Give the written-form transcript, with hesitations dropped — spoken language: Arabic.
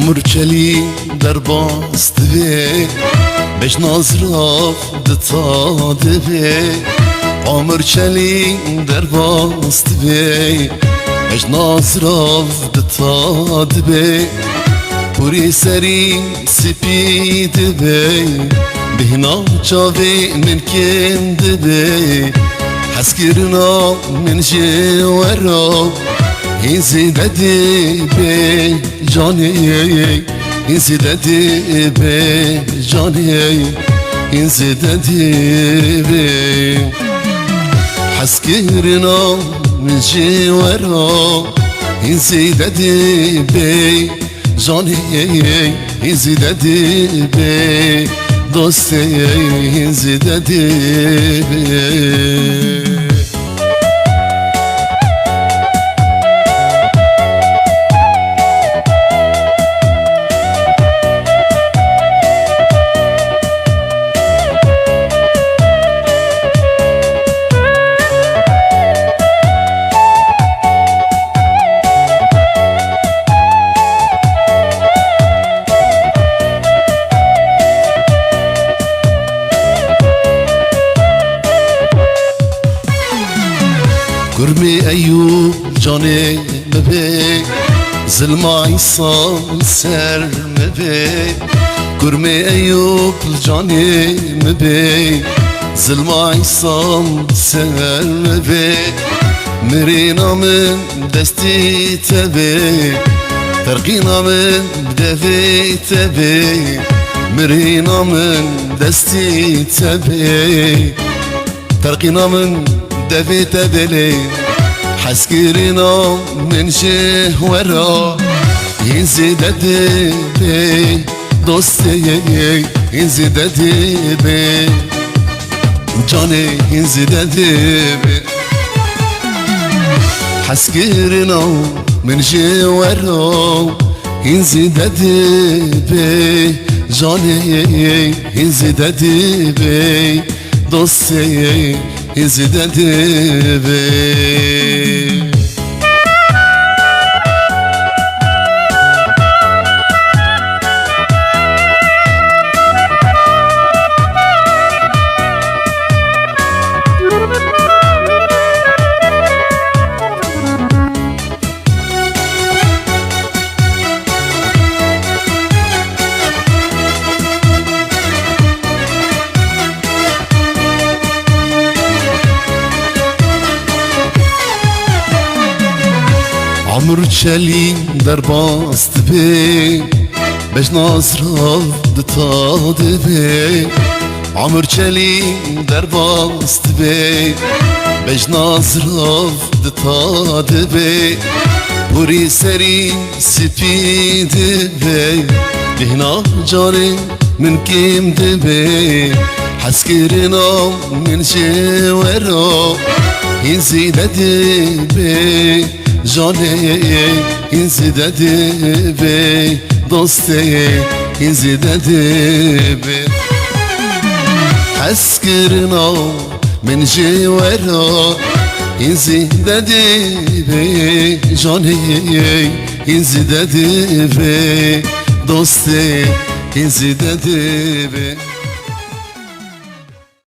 عمر چلی در باست وی بش نازراف دتا دوی عمر چلی در باست وی بش نازراف دتا دوی پوری سری سپید وی بهنا چاوی من کم دوی حس کرنا من جوارا İnzi dedi be cani, İnzi dedi be cani, İnzi dedi be Haskirina min civara, İnzi dedi be cani, İnzi dedi be dosti, İnzi dedi be قرمي أيوب جاني مبي ظلم عيسى سر مبي قرمي أيوب جاني مبي ظلم عيسى سر مبي مرينا من دستي تبي ترقينا من بدفي تبي مرينا من دستي تبي ترقينا من دفيت بلي حسكرنا من شهورا ينزيد دبي دوستي ينزيد دبي جاني ينزيد دبي حسكرنا من شهورا ينزيد دبي جاني ينزيد دبي دوستي İnzi dedi be عمر چلی در باست بی بش نازراف دتا بی عمر چلی در باست بی بش نازراف دتا بی پوری سری سپید بی بهنا جانی من کم بی حس کرنا من جوارا اینزی ددی بی جاني إنزي ددي بي دوستي إنزي ددي بي حسكرنا من جوارا إنزي ددي بي جاني إنزي ددي بي دوستي إنزي ددي بي